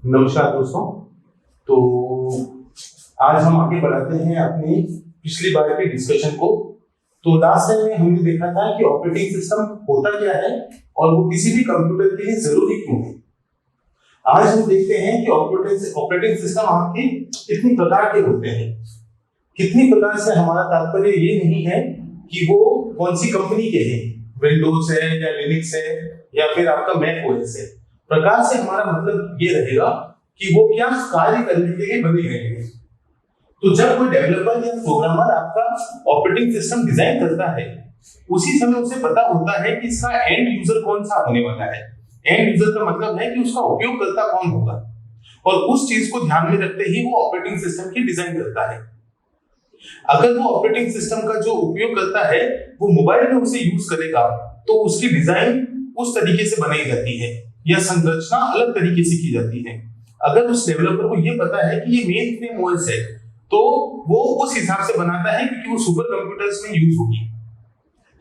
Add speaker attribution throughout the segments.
Speaker 1: नमस्कार दोस्तों। तो आज हम आगे बढ़ाते हैं अपनी पिछली बार के डिस्कशन को। तो लास्ट टाइम में हमने देखा था कि ऑपरेटिंग सिस्टम होता क्या है और वो किसी भी कंप्यूटर के लिए जरूरी क्यों है। आज हम देखते हैं कि ऑपरेटिंग सिस्टम आपके कितनी प्रकार के होते हैं। कितनी प्रकार से हमारा तात्पर्य ये नहीं है कि वो कौन सी कंपनी के हैं, विंडोज है या लिनक्स है या फिर आपका मैक ओएस है। प्रकार से हमारा मतलब ये रहेगा कि वो क्या कार्य करने के लिए बने गए हैं। तो जब कोई डेवलपर या प्रोग्रामर आपका ऑपरेटिंग सिस्टम डिजाइन करता है, उसी समय उसे पता होता है कि इसका एंड यूजर कौन सा होने वाला है। एंड यूजर का मतलब है कि उसका उपयोगकर्ता कौन होगा, और उस चीज को ध्यान में रखते ही वो ऑपरेटिंग सिस्टम की डिजाइन करता है। अगर वो ऑपरेटिंग सिस्टम का जो उपयोग करता है वो मोबाइल में उसे यूज करेगा, तो उसकी डिजाइन उस तरीके से बनाई जाती है या संरचना अलग तरीके से की जाती है। अगर उस डेवलपर को ये पता है कि ये मेन फ्रेम ओएस है, तो वो उस हिसाब से बनाता है क्योंकि वो सुपर कंप्यूटर्स में यूज होगी।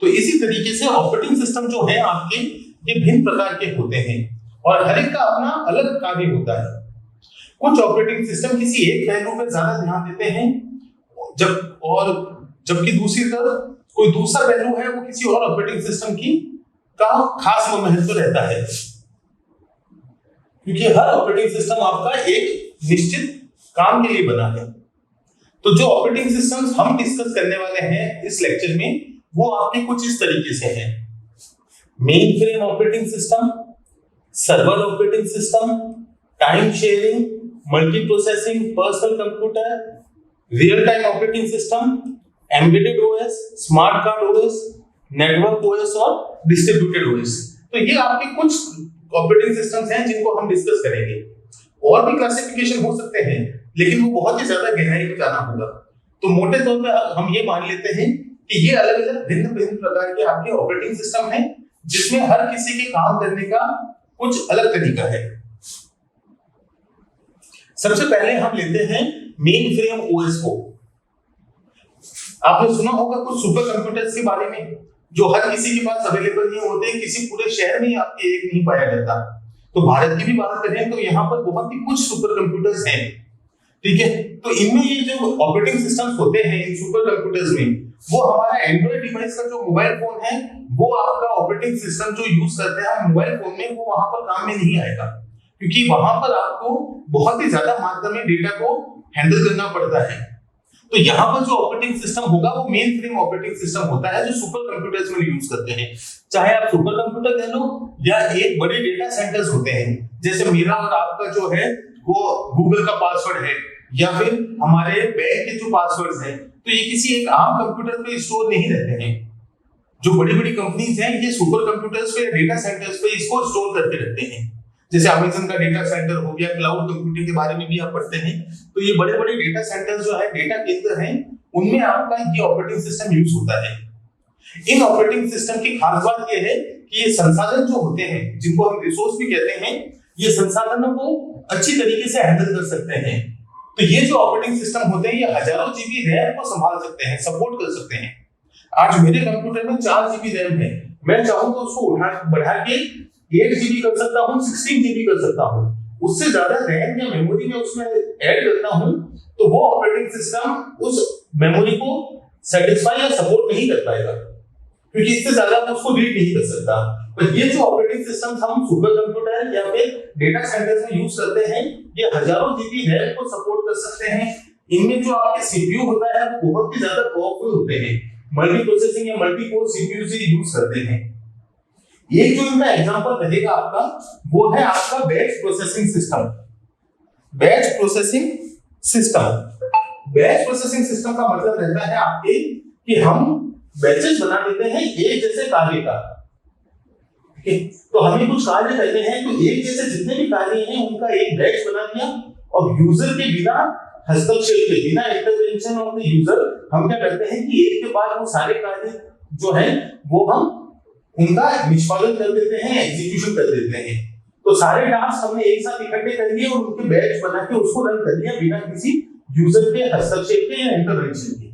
Speaker 1: तो इसी तरीके से ऑपरेटिंग सिस्टम जो है आपके, ये भिन्न प्रकार के होते हैं और हर एक का अपना अलग कार्य होता है। कुछ ऑपरेटिंग सिस्टम किसी एक पहलू पर ज्यादा ध्यान देते हैं, जबकि दूसरी तरफ कोई दूसरा पहलू है वो किसी और ऑपरेटिंग सिस्टम का खास महत्व रहता है, क्योंकि हर ऑपरेटिंग सिस्टम आपका एक निश्चित काम के लिए बना है। तो जो ऑपरेटिंग सिस्टम्स हम डिस्कस करने वाले हैं इस लेक्चर में, वो आपके कुछ इस तरीके से हैं। Main frame operating system, server operating system, time sharing, multi processing personal computer, real time operating system, embedded OS, smart card OS, network OS और डिस्ट्रीब्यूटेड ओएस। तो ये आपके कुछ ऑपरेटिंग सिस्टम्स हैं जिनको हम डिस्कस करेंगे। और भी क्लासिफिकेशन हो सकते हैं, लेकिन वो बहुत ही ज्यादा गहराई में जाना होगा। तो मोटे तौर पे हम ये मान लेते हैं कि ये अलग अलग भिन्न भिन्न प्रकार के आपके ऑपरेटिंग सिस्टम हैं, जिसमें हर किसी के काम करने का कुछ अलग तरीका है। सबसे पहले हम लेते हैं मेन फ्रेम ओएस को। आपने सुना होगा कुछ सुपर कंप्यूटर्स के बारे में जो हर किसी के पास अवेलेबल नहीं होते, किसी पूरे शहर में आपके एक नहीं पाया जाता। तो भारत की भी बात करें तो यहाँ पर बहुत ही कुछ सुपर कंप्यूटर्स हैं, ठीक है। तो इनमें ये जो ऑपरेटिंग सिस्टम्स होते हैं इन सुपर कंप्यूटर्स में, वो हमारा एंड्रॉइड डिवाइस का जो मोबाइल फोन है, वो आपका ऑपरेटिंग सिस्टम जो यूज करते हैं मोबाइल फोन में, वो वहां पर काम में नहीं आएगा, क्योंकि वहां पर आपको बहुत ही ज्यादा मात्रा में डेटा को हैंडल करना पड़ता है। तो यहाँ पर जो ऑपरेटिंग सिस्टम होगा वो मेन फ्रेम ऑपरेटिंग सिस्टम होता है, जो सुपर कंप्यूटर्स में यूज करते हैं। चाहे आप सुपर कंप्यूटर कह लो या एक बड़े डेटा सेंटर्स होते हैं, जैसे मेरा और आपका जो है वो गूगल का पासवर्ड है या फिर हमारे बैंक के जो पासवर्ड्स हैं, तो ये किसी एक आम कंप्यूटर पे स्टोर नहीं रहते हैं। जो बड़ी बड़ी कंपनीज हैं ये सुपर कंप्यूटर्स पे, डेटा सेंटर्स पे इसको स्टोर करके रखते हैं। जैसे अमेज़न का डेटा सेंटर हो गया, क्लाउड कंप्यूटिंग के बारे में भी आप पढ़ते हैं। तो ये बड़े बड़े डेटा सेंटर्स जो है, डेटा केंद्र हैं, उनमें आपका ये ऑपरेटिंग सिस्टम यूज होता है। इन ऑपरेटिंग सिस्टम की खास बात ये है कि ये संसाधन जो होते हैं, जिनको हम रिसोर्स भी कहते हैं, ये संसाधनों को अच्छी तरीके से हैंडल कर सकते हैं। तो ये जो ऑपरेटिंग सिस्टम होते हैं, ये हजारों जीबी रैम को संभाल सकते हैं, सपोर्ट कर सकते हैं। आज मेरे कंप्यूटर में 4 जीबी रैम है, मैं चाहूँ तो उसको बढ़ा के 8 जीबी कर सकता हूँ, 16 जीबी कर सकता हूँ। उससे ज्यादा रैम या मेमोरी में उसमें ऐड करता हूँ तो वो ऑपरेटिंग सिस्टम उस मेमोरी को सेटिस्फाई या सपोर्ट नहीं कर पाएगा, क्योंकि इससे ज्यादा मैं उसको रीड नहीं कर सकता। पर ये जो ऑपरेटिंग सिस्टम हम सुपर कंप्यूटर या फिर डेटा सेंटर्स में यूज करते हैं, ये हजारों जीबी रैम को सपोर्ट कर सकते हैं। इनमें जो आपके सीपीयू होता है वो बहुत ही ज्यादा पावरफुल होते हैं, मल्टी प्रोसेसिंग या मल्टी कोर सीपीयू से यूज करते हैं। एक जो इनका एग्जांपल रहेगा आपका, वो है आपका batch processing system. Batch processing system, batch processing system का मतलब रहता है आपके कि हम बैचेस बना देते हैं एक जैसे कार्य का। तो हमें कुछ कार्य करते हैं, तो एक जैसे जितने भी कार्य हैं उनका एक बैच बना दिया, और यूजर के बिना हस्तक्षेप के, बिना इंटरवेंशन ऑफ द यूजर, हम क्या करते हैं कि एक के बाद वो सारे कार्य जो है वो हम उनका निष्पादन कर देते हैं, एग्जीक्यूशन कर देते हैं। तो सारे टास्क हमने एक साथ इकट्ठे कर लिए और उनके बैच बना के उसको रन कर दिया बिना किसी यूजर के हस्तक्षेप के या इंटरवेंशन के।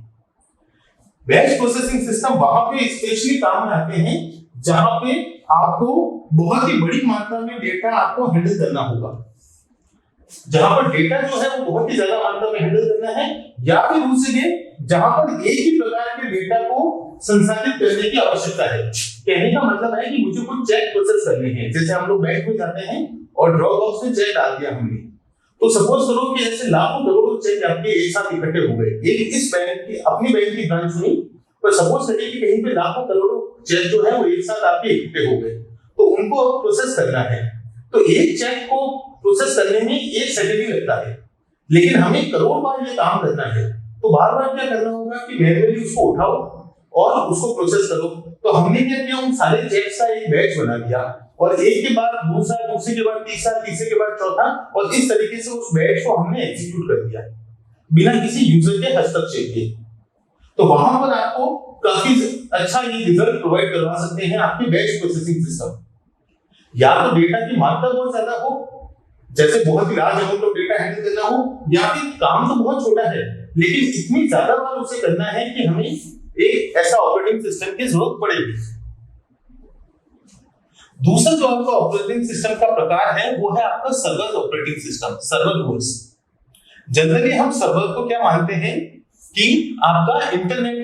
Speaker 1: बैच प्रोसेसिंग सिस्टम वहां पे स्पेशली काम में आते हैं जहां पे आपको बहुत ही बड़ी मात्रा में डेटा आपको हैंडल करना होगा। जहां पर डेटा जो है वो बहुत ही ज्यादा मात्रा में हैंडल करना है, या फिर उस जगह जहां पर एक ही प्रकार के डेटा को संसाधित करने की आवश्यकता है। कहने का मतलब है कि मुझे कुछ चेक प्रोसेस करने हैं, जैसे हम लोग बैंक में जाते हैं और ड्रॉप बॉक्स में चेक डाल दिया हमने, तो सपोज करो कि ऐसे लाखों करोड़ों चेक आपके एक साथ इकट्ठे हो गए, एक इस बैंक की अपनी बैंक की ब्रांच में, पर सपोज करिए कि कहीं पे लाखों करोड़ों चेक जो है वो एक साथ आपके इकट्ठे हो गए, तो उनको अब प्रोसेस करना है। तो एक चेक को प्रोसेस करने में 1 सेकंड ही लगता है, लेकिन हमें करोड़ बार ये काम करना है, तो बार बार क्या करना होगा कि मैन्युअली उसको उठाओ और उसको प्रोसेस करो। तो हमने क्या किया, उन सारे चेक्स का एक बैच बना दिया, और एक के बाद दूसरा, दूसरे के बाद तीसरा, तीसरे के बाद चौथा, और इस तरीके से उस बैच को हमने एग्जीक्यूट कर दिया बिना किसी यूजर के हस्तक्षेप के। तो वहां पर आपको काफी अच्छा ये रिजल्ट प्रोवाइड करवा सकते हैं आपके बैच प्रोसेसिंग सिस्टम। या तो डेटा की मात्रा बहुत ज्यादा हो, जैसे बहुत ही large amount of data handle करना हो, या फिर काम तो बहुत छोटा है लेकिन इतनी ज्यादा बार उसे करना है कि हमें एक ऐसा ऑपरेटिंग सिस्टम की जरूरत पड़ेगी। दूसरा जो आपका ऑपरेटिंग सिस्टम का प्रकार है वो है आपका server operating system, server host. Generally हम सर्वर को क्या मानते हैं कि आपका इंटरनेट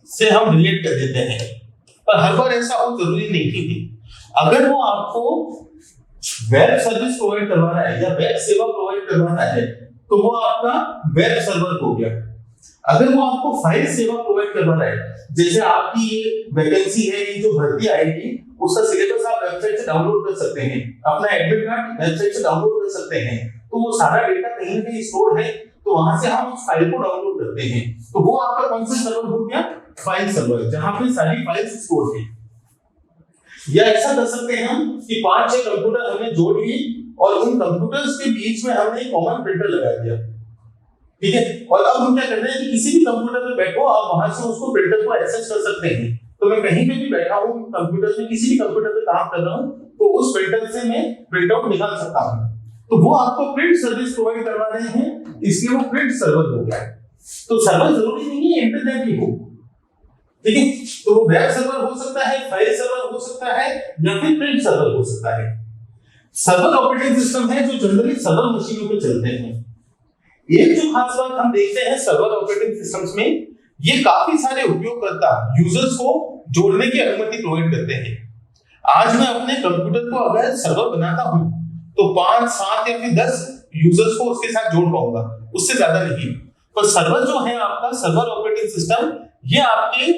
Speaker 1: से हम रिलेट कर देते हैं, पर हर बार ऐसा हो जरूरी नहीं है। अगर वो आपको वेब सर्विस प्रोवाइड करवा रहा है या वेब सेवा प्रोवाइड करवा रहा है तो वो आपका वेब सर्वर हो गया। अगर वो आपको फाइल सेवा प्रोवाइड करवा रहा है, जैसे आपकी ये वैकेंसी है, ये जो भर्ती आएगी उसका सिलेबस आप वेबसाइट से डाउनलोड कर सकते हैं, अपना एडमिट कार्ड वेबसाइट से डाउनलोड कर सकते हैं, तो वो सारा डेटा कहीं ना कहीं स्टोर है, तो वहां से हम उस फाइल को डाउनलोड करते हैं। तो वो आपका कौन सा सर्वर हो गया, फाइल सर्वर, जहां पे सारी फाइल्स स्टोर है। या ऐसा कर सकते हैं हम कि 5-6 कंप्यूटर हमने जोड़ लिए और उन कंप्यूटर्स के बीच में हमने एक कॉमन प्रिंटर लगा दिया, ठीक है, और अब हम क्या कर रहे हैं कि किसी भी कंप्यूटर पे बैठो, आप वहां से उसको प्रिंटर को एक्सेस कर सकते हैं। तो मैं कहीं पे भी बैठा हूं कंप्यूटर में, किसी भी कंप्यूटर पे काम कर रहा हूं, तो उस प्रिंटर से मैं प्रिंट आउट निकाल सकता हूं। तो वो आपको प्रिंट सर्विस प्रोवाइड करवा रहे हैं, इसलिए वो प्रिंट सर्वर हो गया। तो सर्वर जरूरी नहीं है इंटरनेट ही हो, ठीक है, तो वो वेब सर्वर हो सकता है, फाइल सर्वर हो सकता है, या फिर प्रिंट सर्वर हो सकता है। सर्वर ऑपरेटिंग सिस्टम है जो जनरली सर्वर मशीनों पे चलते हैं। एक जो खास बात हम देखते हैं सर्वर ऑपरेटिंग सिस्टम्स में, ये काफी सारे उपयोगकर्ता यूजर्स को जोड़ने की अनुमति प्रोवाइड करते हैं। आज मैं अपने कंप्यूटर को अगर सर्वर बनाता हूं तो 5, 7 या फिर 10 यूजर्स को उसके साथ जोड़ पाऊंगा, उससे ज्यादा नहीं। पर सर्वर जो है आपका सर्वर ऑपरेटिंग सिस्टम, ये आपके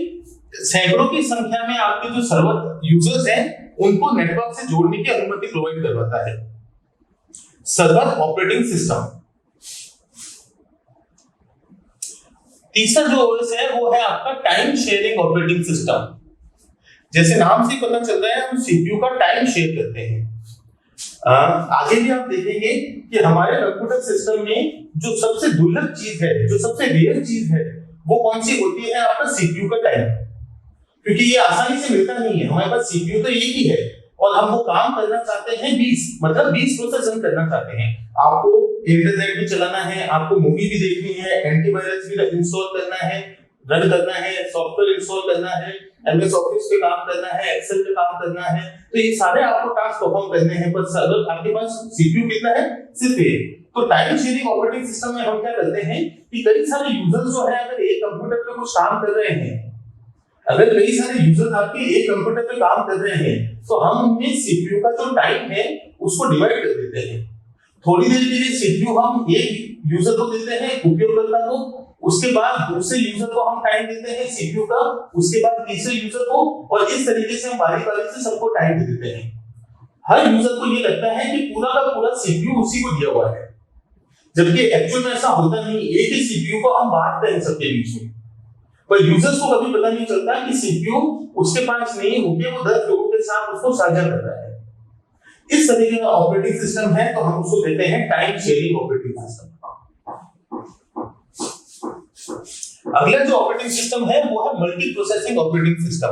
Speaker 1: सैकड़ों की संख्या में आपके जो सर्वर यूजर्स हैं उनको नेटवर्क से जोड़ने की अनुमति प्रोवाइड करवाता है सर्वर ऑपरेटिंग सिस्टम। तीसरा जो ओएस है वो है आपका टाइम शेयरिंग ऑपरेटिंग सिस्टम। जैसे नाम से पता चल रहा है, हम सीपीयू का टाइम शेयर करते हैं। आगे भी आप देखेंगे कि हमारे कंप्यूटर सिस्टम में जो सबसे दुर्लभ चीज है, जो सबसे रेयर चीज है, वो कौन सी होती है, आपका सीपीयू का टाइम। क्योंकि ये आसानी से मिलता नहीं है, हमारे पास सीपीयू तो एक ही है और हम वो काम करना चाहते हैं 20, मतलब 20 प्रोसेस हम करना चाहते हैं। आपको इंटरनेट भी चलाना है, आपको मूवी भी देखनी है, एंटीवायरस भी इंस्टॉल करना है, रन करना है, सॉफ्टवेयर इंस्टॉल करना है, एमएस ऑफिस पे काम करना है, एक्सेल पे काम करना है, तो ये सारे आपको टास्क परफॉर्म करने हैं। पर सर्वर आपके पास सीपीयू कितना है, सिर्फ एक। तो टाइम शेयरिंग ऑपरेटिंग सिस्टम में हम क्या करते हैं कि कई सारे यूजर्स जो है अगर एक कंप्यूटर पे कुछ काम कर रहे हैं, अगर कई सारे यूजर्स आपके एक कंप्यूटर पे काम कर रहे हैं, तो हम उनमें सीपीयू का जो टाइम है उसको डिवाइड कर देते हैं। थोड़ी देर के लिए सीपीयू हम एक यूजर को देते हैं, उपयोगकर्ता को, उसके बाद दूसरे यूजर को हम टाइम देते हैं सीपीयू का, उसके बाद तीसरे यूजर को, और इस तरीके से हम बारी-बारी से सबको टाइम दे देते हैं। हर यूजर को ये लगता है कि पूरा का पूरा सीपीयू उसी को दिया हुआ है, जबकि एक्चुअल में ऐसा होता नहीं। एक ही सीपीयू को हम बांटते हैं सबके बीच में, पर यूजर्स को कभी पता नहीं चलता कि सीपीयू उसके पास नहीं होके वो 10 लोगों के साथ उसको साझा कर रहा है। इस तरीके का ऑपरेटिंग सिस्टम है, तो हम उसको कहते हैं टाइम शेयरिंग ऑपरेटिंग सिस्टम। अगला जो ऑपरेटिंग सिस्टम है वो है मल्टी प्रोसेसिंग ऑपरेटिंग सिस्टम।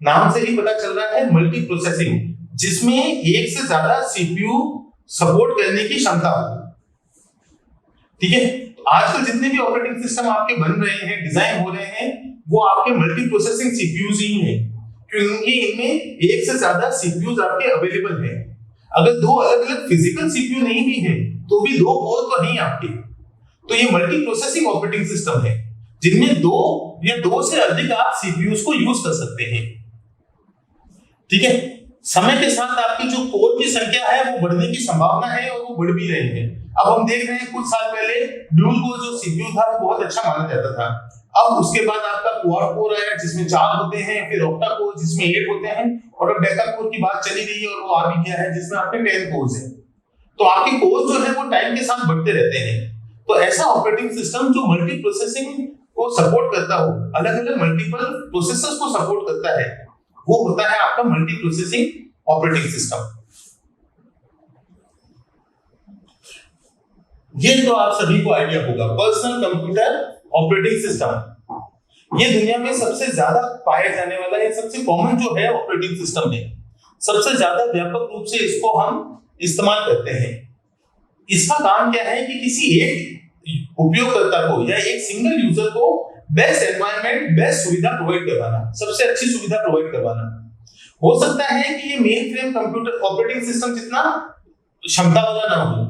Speaker 1: नाम से ही पता चल रहा है मल्टी प्रोसेसिंग, जिसमें एक से ज्यादा सीपीयू सपोर्ट करने की क्षमता हो, ठीक है। आजकल जितने भी ऑपरेटिंग सिस्टम आपके बन रहे हैं, डिजाइन हो रहे हैं, वो आपके मल्टी प्रोसेसिंग सीपीयूज ही हैं, क्योंकि इनमें एक से ज्यादा सीपीयूज आपके अवेलेबल हैं। अगर दो अलग अलग फिजिकल सीपीयू नहीं भी है तो भी दो कोर तो नहीं आपके। तो ये मल्टी प्रोसेसिंग ऑपरेटिंग सिस्टम है जिनमें दो या दो से अधिक आप सीपीयूज को यूज कर सकते हैं। ठीक है, समय के साथ आपकी जो कोर की संख्या है वो बढ़ने की संभावना है और वो बढ़ भी रही है। अब हम देख रहे हैं कुछ साल पहले ड्यूल कोर जो सीपीयू था वो बहुत अच्छा माना जाता था। अब उसके बाद आपका क्वाड कोर आया जिसमें 4 होते हैं, फिर ऑक्टा कोर जिसमें 8 होते हैं, और अब डेका कोर की बात चली रही है और वो आ भी गया है जिसमें आपके 10 कोर्स हैं। तो आपके कोर जो है वो टाइम के साथ बढ़ते रहते हैं। तो ऐसा ऑपरेटिंग सिस्टम जो मल्टी प्रोसेसिंग को सपोर्ट करता हो, अलग अलग मल्टीपल प्रोसेसर्स को सपोर्ट करता है, वो होता है आपका मल्टी प्रोसेसिंग ऑपरेटिंग सिस्टम। ये तो आप सभी को आइडिया होगा, पर्सनल कंप्यूटर ऑपरेटिंग सिस्टम। ये दुनिया में सबसे ज्यादा पाया जाने वाला है, सबसे कॉमन जो है ऑपरेटिंग सिस्टम है, सबसे ज्यादा व्यापक रूप से इसको हम इस्तेमाल करते हैं। इसका काम क्या है कि किसी एक उपयोगकर्ता को या एक सिंगल यूजर को बेस्ट एनवायरनमेंट, बेस्ट सुविधा प्रोवाइड करवाना, सबसे अच्छी सुविधा प्रोवाइड करवाना। हो सकता है कि ये main frame computer operating system जितना क्षमता वाला ना हो,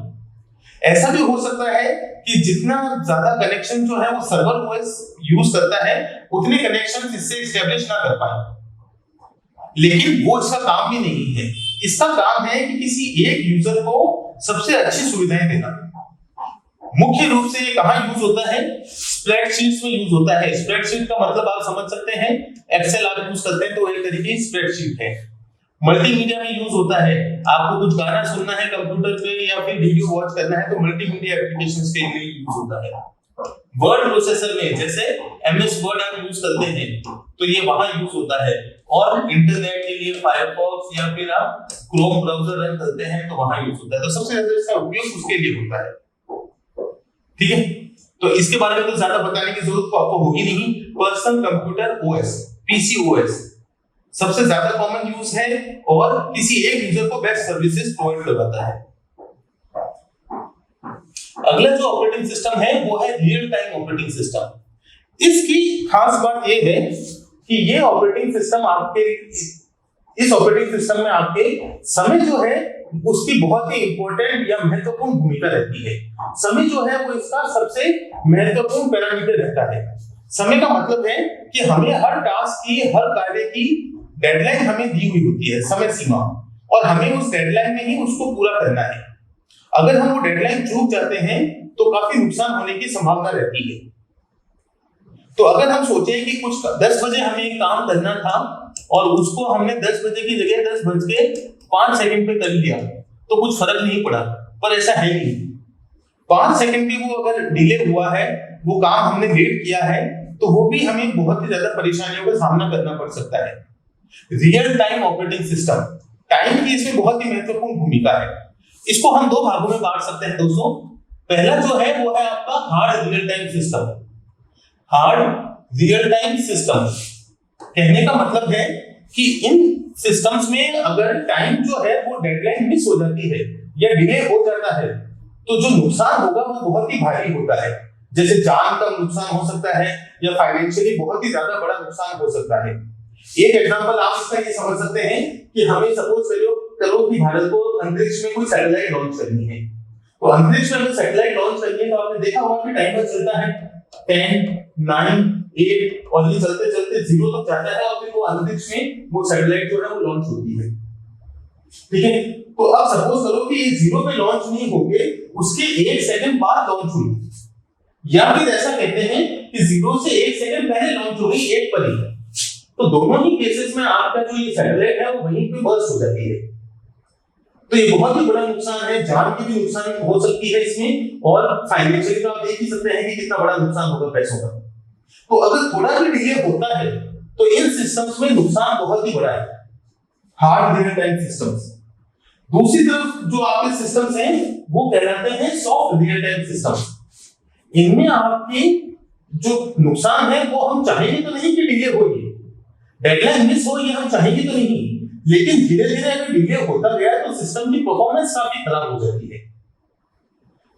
Speaker 1: ऐसा भी हो सकता है कि जितना ज्यादा कनेक्शन जो है वो सर्वर ओएस यूज करता है उतने कनेक्शन इससे एस्टेब्लिश ना कर पाए, लेकिन वो इसका काम भी नहीं है। इसका काम है कि किसी एक यूजर को सबसे अच्छी सुविधाएं देना। मुख्य रूप से ये कहां यूज होता है? स्प्रेडशीट्स में यूज होता है। स्प्रेडशीट का मतलब आप समझ सकते हैं, एक्सेल आप यूज करते हैं तो एक तरीके की स्प्रेडशीट है। मल्टीमीडिया में यूज होता है, आपको कुछ गाना सुनना है कंप्यूटर पे या फिर वीडियो वॉच करना है तो मल्टीमीडिया एप्लीकेशंस के लिए यूज होता है। वर्ड प्रोसेसर में जैसे एमएस वर्ड आप यूज करते हैं तो ये वहां यूज होता है, और इंटरनेट के लिए फायरफॉक्स या फिर आप क्रोम ब्राउजर रन करते हैं तो वहां यूज होता है। तो सबसे ज्यादा इसका उपयोग उसके लिए होता है। ठीक है, तो इसके बारे में तो ज्यादा बताने की जरूरत तो आपको होगी नहीं। पर्सनल कंप्यूटर ओएस, पीसीओएस सबसे ज्यादा कॉमन यूज है और किसी एक यूजर को बेस्ट सर्विसेज प्रोवाइड करवाता है। अगला जो ऑपरेटिंग सिस्टम है वो है रियल टाइम ऑपरेटिंग सिस्टम। इसकी खास बात ये है कि ये ऑपरेटिंग सिस्टम आपके इस ऑपरेटिंग सिस्टम में आपके समय जो है उसकी बहुत ही इंपॉर्टेंट या महत्वपूर्ण भूमिका रहती है। समय जो है वो इसका सबसे महत्वपूर्ण पैरामीटर रहता है। समय का मतलब है कि हमें हर टास्क की, हर कार्य की डेडलाइन हमें दी हुई होती है, समय सीमा, और हमें उस डेडलाइन में ही उसको पूरा करना है। अगर हम वो डेडलाइन चूक जाते हैं तो काफी नुकसान होने की संभावना रहती है। तो अगर हम सोचें कि कुछ 10 बजे हमें एक काम करना था और उसको हमने 10 बजे की जगह 10:05 पे कर लिया तो कुछ फर्क नहीं पड़ा, पर ऐसा है नहीं। 5 सेकंड भी वो अगर डिले हुआ है, वो काम हमने लेट किया है, तो वो भी हमें बहुत ही ज्यादा परेशानियों का सामना करना पड़ सकता है। Real time operating system, time की इसमें बहुत ही महत्वपूर्ण भूमिका है। इसको हम 2 भागों में बांट सकते हैं दोस्तों। पहला जो है वो है आपका hard real time system. Hard real time system कहने का मतलब है कि इन सिस्टम्स में अगर टाइम जो है वो डेडलाइन मिस हो जाती है या डिले हो जाता है तो जो नुकसान होगा वो बहुत ही भारी होता है। जैसे जान का नुकसान हो सकता है या फाइनेंशियली बहुत ही ज्यादा बड़ा नुकसान हो सकता है। एक एग्जांपल आप इसका ये समझ सकते हैं कि हमें सपोज करो कि भारत को अंतरिक्ष में कोई सैटेलाइट लॉन्च करनी है, तो अंतरिक्ष में सैटेलाइट लॉन्च करनी है तो आपने देखा होगा कि टाइमर चलता है 10, 9, 8 और ये चलते चलते 0 तक जाता है और फिर वो अंतरिक्ष में वो सैटेलाइट जो है वो लॉन्च होती है। ठीक है, तो अब सपोज करो कि ये 0 पे लॉन्च नहीं होके उसके 1 सेकंड बाद लॉन्च हुई, या फिर ऐसा कहते हैं कि 0 से 1 सेकंड पहले लॉन्च हो गई 1 पर ही, तो दोनों ही केसेस में आपका जो ये सैटेलाइट है वो वहीं पे बर्स्ट हो जाती है। तो ये बहुत ही बड़ा नुकसान है, जान की भी नुकसान हो सकती है इसमें, और फाइनेंशियली तो आप देख ही सकते हैं कि कितना बड़ा नुकसान होगा पैसों का। तो अगर थोड़ा भी डिले होता है तो इन सिस्टम्स में नुकसान बहुत ही बड़ा है, हार्ड रियल टाइम सिस्टम्स। दूसरी तरफ जो आपके सिस्टम्स हैं वो कहलाते हैं सॉफ्ट रियल टाइम सिस्टम्स। इनमें आपकी जो नुकसान है वो हम चाहेंगे तो नहीं कि डिले होगी, डेडलाइन मिस हो ये हम चाहेंगे तो नहीं, लेकिन धीरे धीरे अगर डिले होता गया तो सिस्टम की परफॉर्मेंस काफी खराब हो जाती है।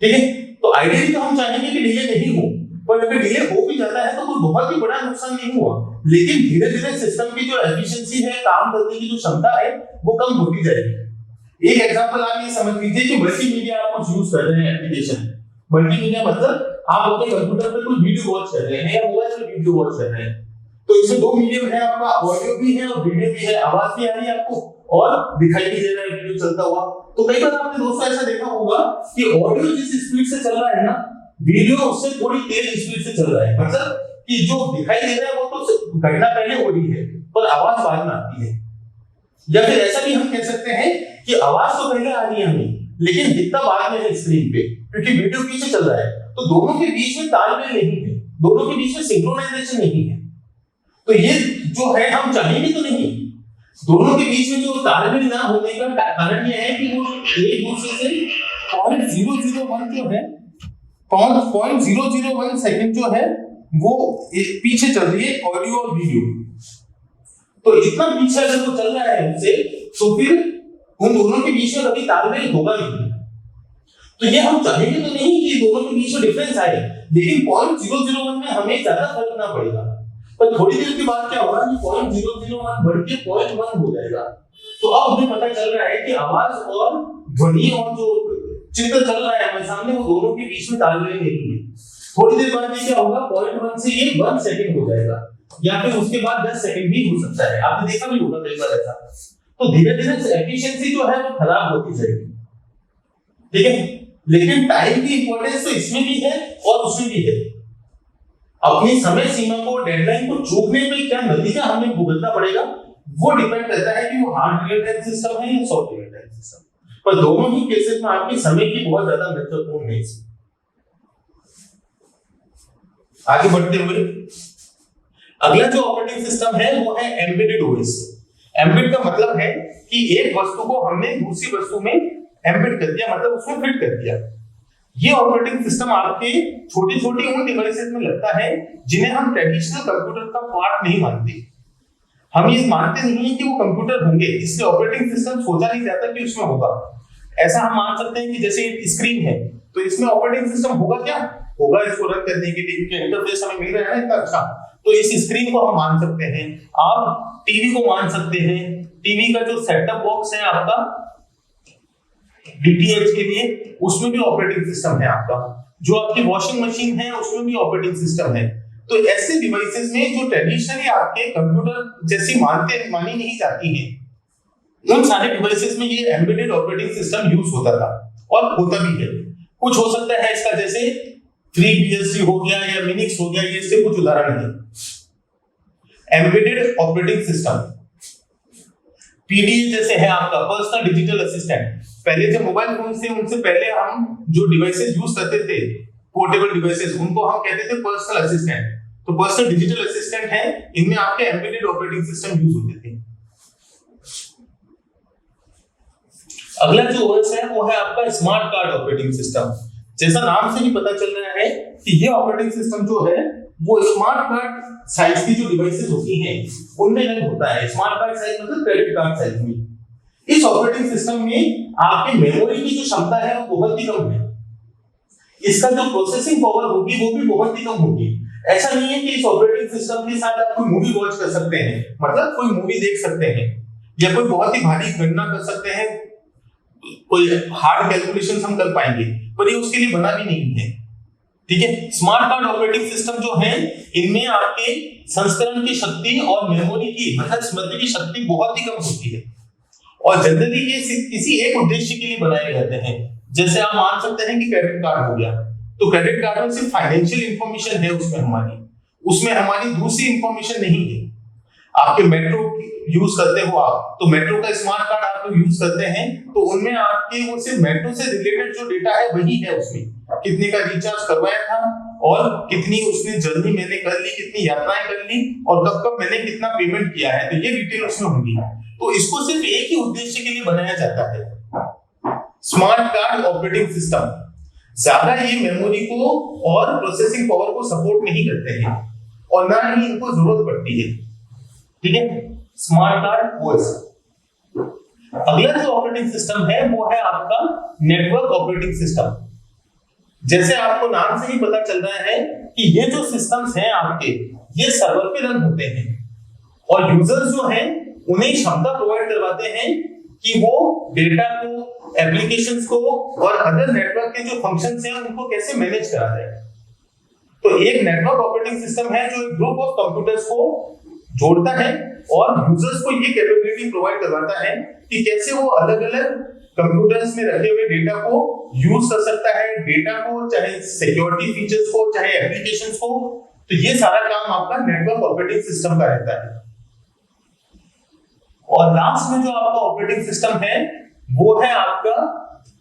Speaker 1: ठीक है, तो आइडियली तो हम चाहेंगे कि डिले नहीं हो, पर अगर डिले हो भी जाता है तो कोई बहुत ही बड़ा नुकसान नहीं हुआ, लेकिन धीरे धीरे सिस्टम की जो एफिशिएंसी है, काम करने की जो क्षमता है वो कम होती जाएगी। एक एग्जांपल आप ये समझ लीजिए कि मल्टीमीडिया आप कुछ यूज कर रहे हैं एप्लीकेशन। मल्टीमीडिया मतलब आप अपने कंप्यूटर पे कोई वीडियो वॉच कर रहे हैं या मोबाइल पे वीडियो वॉच कर रहे हैं, तो इसमें दो मीडियम है आपका, ऑडियो भी है और वीडियो भी है, आवाज भी आ रही है आपको और दिखाई भी दे रहा है वीडियो चलता हुआ। तो कई बार आपने दोस्तों ऐसा देखा होगा कि ऑडियो जिस स्पीड से चल रहा है ना, वीडियो उससे थोड़ी तेज स्पीड से चल रहा है, मतलब कि जो दिखाई दे रहा है वो तो घटना पहले हो रही है पर आवाज बाद में आती है। या फिर ऐसा भी हम कह सकते हैं कि आवाज तो पहले आ रही है हमें लेकिन दिखता बाद में है स्क्रीन पे, क्योंकि वीडियो पीछे चल रहा है। तो दोनों के बीच में तालमेल नहीं है, दोनों के बीच में सिंक्रोनाइजेशन नहीं है। तो ये जो है हम चाहेंगे तो नहीं, दोनों के बीच में जो तालमेल ना होने का कारण ये है कि वो एक दूसरे से 0.001 जो है 0.001 सेकंड जो है वो पीछे चल रही है ऑडियो और वीडियो। तो इतना पीछे अगर वो चल रहा है उनसे, तो फिर उन दोनों के बीच में कभी तालमेल होगा नहीं। तो ये हम चाहेंगे तो नहीं कि दोनों के बीच में डिफरेंस आए, लेकिन 0.001 में हमें ज्यादा फर्क ना पड़ेगा। पर थोड़ी देर के बाद क्या होगा कि 0.001 बढ़ के 0.1 हो जाएगा। तो अब हमें पता चल रहा है कि आवाज और ध्वनि और जो चित्र चल रहा है हमारे सामने वो दोनों के बीच में तालमेल नहीं है। थोड़ी देर बाद ये क्या होगा, 0.1 से ये 1 सेकंड हो जाएगा या फिर उसके बाद 10 सेकंड भी हो सकता है। आपने देखा भी होगा कई बार ऐसा। तो धीरे धीरे एफिशिएंसी जो है वो खराब होती जाएगी, ठीक है। लेकिन टाइम की इंपॉर्टेंस तो इसमें भी है और उसमें भी है। अपनी समय सीमा को, डेडलाइन को चूकने पे क्या नतीजा हमें भुगतना पड़ेगा वो डिपेंड करता है कि वो हार्ड रियल टाइम सिस्टम है या सॉफ्ट रियल टाइम सिस्टम। पर दोनों ही केसेस में आपके समय की बहुत ज्यादा महत्वपूर्ण है। आगे बढ़ते हुए अगला जो ऑपरेटिंग सिस्टम है वो है एम्बेडेड ओएस। एम्बेड का मतलब है कि एक वस्तु को हमने दूसरी वस्तु में एम्बेड कर दिया, मतलब उसमें फिट कर दिया। ये ऑपरेटिंग सिस्टम आपके छोटी-छोटी उन डिवाइसेस में लगता है जिन्हें हम ट्रेडिशनल कंप्यूटर का पार्ट नहीं मानते। हम ये मानते नहीं है कि वो कंप्यूटर होंगे, इसलिए ऑपरेटिंग सिस्टम सोचा नहीं जाता कि उसमें होगा। ऐसा हम मान सकते हैं कि जैसे स्क्रीन है तो इसमें ऑपरेटिंग सिस्टम होगा, क्या होगा इसको रन करने के लिए, क्योंकि इंटरफेस हमें मिल रहा है ना इतना अच्छा। तो इस स्क्रीन को हम मान सकते हैं। आप टीवी को मान सकते हैं, टीवी का जो सेटअप बॉक्स है आपका डीटीएच के लिए, उसमें भी ऑपरेटिंग सिस्टम है आपका। जो आपकी वॉशिंग मशीन है उसमें भी ऑपरेटिंग सिस्टम है। तो ऐसे डिवाइसेस में जो ट्रेडिशनली आपके कंप्यूटर जैसी मानी नहीं जाती है, उन सारे डिवाइसेस में ये एम्बेडेड ऑपरेटिंग सिस्टम यूज होता था और होता भी है। कुछ हो सकता है इसका, जैसे FreeBSD हो गया या मिनिक्स हो गया, ये इससे कुछ उदाहरण है। एम्बेडेड ऑपरेटिंग सिस्टम पीडीए जैसे है आपका पर्सनल डिजिटल असिस्टेंट। पहले जो मोबाइल फोन थे उनसे पहले हम जो डिवाइसेस यूज करते थे, पोर्टेबल डिवाइसेस, उनको हम कहते थे पर्सनल असिस्टेंट। तो पर्सनल डिजिटल असिस्टेंट है, इनमें आपके एम्बेडेड ऑपरेटिंग सिस्टम यूज होते थे। अगला जो ओएस है वो है आपका स्मार्ट कार्ड ऑपरेटिंग सिस्टम। जैसा नाम से ही पता चल रहा है कि ये ऑपरेटिंग सिस्टम जो है वो स्मार्ट कार्ड साइज की जो डिवाइसेस होती हैं उनमें रन होता है। स्मार्ट कार्ड साइज मतलब क्रेडिट कार्ड साइज में। इस ऑपरेटिंग सिस्टम में आपकी मेमोरी की जो क्षमता है वो बहुत ही कम है। इसका जो प्रोसेसिंग पावर होगी वो भी बहुत ही कम होगी। ऐसा नहीं है कि इस ऑपरेटिंग सिस्टम के साथ आप कोई मूवी वॉच कर सकते हैं, मतलब कोई मूवी देख सकते हैं या कोई बहुत ही भारी गणना कर सकते हैं, कोई हार्ड कैलकुलेशन हम कर पाएंगे, पर ये उसके लिए बना भी नहीं है, ठीक है। स्मार्ट कार्ड ऑपरेटिंग सिस्टम जो है इनमें आपके संस्करण की शक्ति और मेमोरी की मतलब स्मृति की शक्ति बहुत ही कम होती है और जनरली ये किसी एक उद्देश्य के लिए बनाए जाते हैं। जैसे आप मान सकते हैं कि क्रेडिट कार्ड हो गया, तो क्रेडिट कार्ड में सिर्फ फाइनेंशियल इंफॉर्मेशन है उसमें हमारी दूसरी इंफॉर्मेशन नहीं है। आपके मेट्रो यूज करते हो आप, तो मेट्रो का स्मार्ट कार्ड आप लोग यूज करते हैं, तो उनमें आपके वो सिर्फ मेट्रो से रिलेटेड जो डेटा है वही है। उसमें कितने का रिचार्ज करवाया था और कितनी उसने जर्नी मैंने कर ली, कितनी यात्राएं कर ली और कब कब मैंने कितना पेमेंट किया है, तो ये डिटेल उसमें होगी। तो इसको सिर्फ एक ही उद्देश्य के लिए बनाया जाता है, स्मार्ट कार्ड ऑपरेटिंग सिस्टम। ज्यादा ये मेमोरी को और प्रोसेसिंग पावर को सपोर्ट नहीं करते हैं और ना ही इनको जरूरत पड़ती है, ठीक है। Smart card OS. अगला जो ऑपरेटिंग सिस्टम है वो है आपका नेटवर्क ऑपरेटिंग सिस्टम। जैसे आपको नाम से ही पता चल रहा है कि ये जो सिस्टम्स हैं आपके, ये सर्वर पे रन होते हैं और यूजर्स जो हैं उन्हें क्षमता प्रोवाइड करवाते हैं कि वो डेटा को, एप्लीकेशंस को और अदर नेटवर्क के जो फंक्शंस हैं उनको कैसे मैनेज करा जाए। तो एक नेटवर्क ऑपरेटिंग सिस्टम है जो एक ग्रुप ऑफ कंप्यूटर्स को जोड़ता है और यूजर्स को ये कैपेबिलिटी प्रोवाइड करवाता है कि कैसे वो अलग-अलग कंप्यूटर्स में रखे हुए डेटा को यूज कर सकता है, डेटा को, चाहे सिक्योरिटी फीचर्स को, चाहे एप्लीकेशंस को। तो ये सारा काम आपका नेटवर्क ऑपरेटिंग सिस्टम का रहता है। और लास्ट में जो आपका ऑपरेटिंग सिस्टम है वो है आपका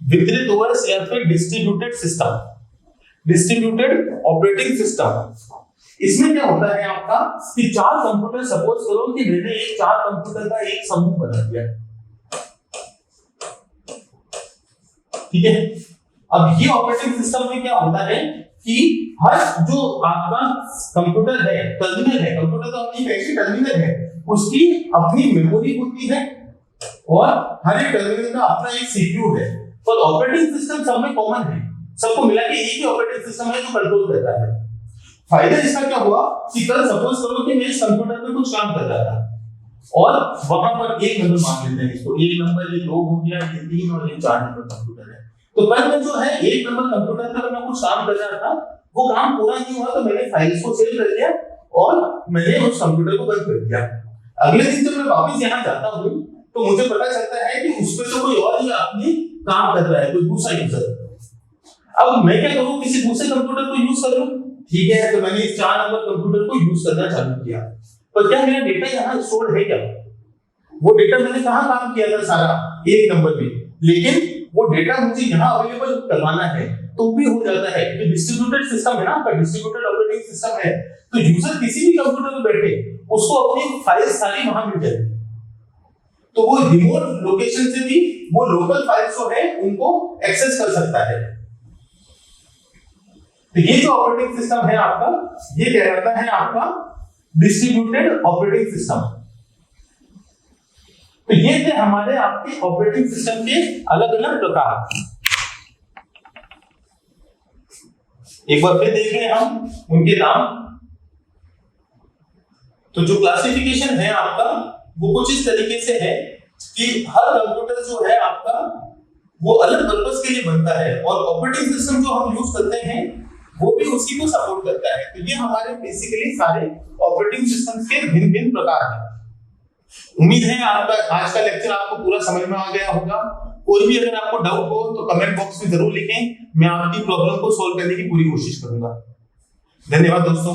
Speaker 1: वितरित ओएस या फिर distributed system, distributed operating system. इसमें क्या होता है आपका कि 4 कंप्यूटर, सपोज करो कि मैंने एक 4 कंप्यूटर का एक समूह बना दिया, ठीक है। अब ये ऑपरेटिंग सिस्टम में क्या होता है कि हर जो आपका कंप्यूटर है, टर्मिनल है, कंप्यूटर तो अपनी कैसे टर्मिनल है, उसकी अपनी मेमोरी होती है और हर एक टर्मिनल का अपना एक सीपीयू है। पर ऑपरेटिंग सिस्टम सब में कॉमन है, सबको मिला के एक ही ऑपरेटिंग सिस्टम है जो कंट्रोल करता है। फायदा इसका क्या हुआ कि कल सपोज करो कि मैं इस कंप्यूटर में कुछ काम कर रहा था और वहां पर एक नंबर मान लेते हैं इसको, एक नंबर, ये 2 हो गया, ये 3 और ये 4 नंबर कंप्यूटर है। तो कल मैं जो है एक नंबर कंप्यूटर पर मैं कुछ काम कर रहा था, वो काम पूरा नहीं हुआ तो मैंने फाइल्स को सेव कर लिया और मैंने उस कंप्यूटर को बंद कर दिया। अगले दिन जब मैं वापस यहाँ जाता हूँ तो मुझे पता चलता है कि उस पर तो कोई और ही अपनी काम कर रहा है, कोई दूसरा यूजर। अब मैं क्या करूँ, किसी दूसरे कंप्यूटर को यूज करूँ, ठीक है। तो मैंने इस 4 नंबर कंप्यूटर को यूज करना चालू किया, पर क्या मेरा डेटा यहाँ स्टोर है क्या? वो डेटा मैंने कहाँ काम किया था सारा, एक नंबर में, लेकिन वो डेटा मुझे यहाँ अवेलेबल करवाना है तो भी हो जाता है। तो डिस्ट्रीब्यूटेड सिस्टम है ना आपका, डिस्ट्रीब्यूटेड ऑपरेटिंग सिस्टम है, तो यूजर किसी भी कंप्यूटर में बैठे उसको अपनी फाइल सारी वहां मिल जाएगी। तो वो रिमोट लोकेशन से भी वो लोकल फाइल्स जो है उनको एक्सेस कर सकता है। तो ये जो ऑपरेटिंग सिस्टम है आपका, ये कहलाता है आपका डिस्ट्रीब्यूटेड ऑपरेटिंग सिस्टम। तो ये थे हमारे आपके ऑपरेटिंग सिस्टम के अलग-अलग प्रकार। एक बार फिर देख लें हम उनके नाम। तो जो क्लासिफिकेशन है आपका वो कुछ इस तरीके से है कि हर कंप्यूटर जो है आपका वो अलग पर्पस के लिए बनता है और ऑपरेटिंग सिस्टम जो हम यूज करते हैं वो भी उसी को सपोर्ट करता है। तो ये हमारे बेसिकली सारे ऑपरेटिंग सिस्टम्स के भिन्न-भिन्न प्रकार हैं। उम्मीद है आपका आज का लेक्चर आपको पूरा समझ में आ गया होगा। कोई भी अगर आपको डाउट हो तो कमेंट बॉक्स में जरूर लिखें, मैं आपकी प्रॉब्लम को सॉल्व करने की पूरी कोशिश करूंगा। धन्यवाद दोस्तों।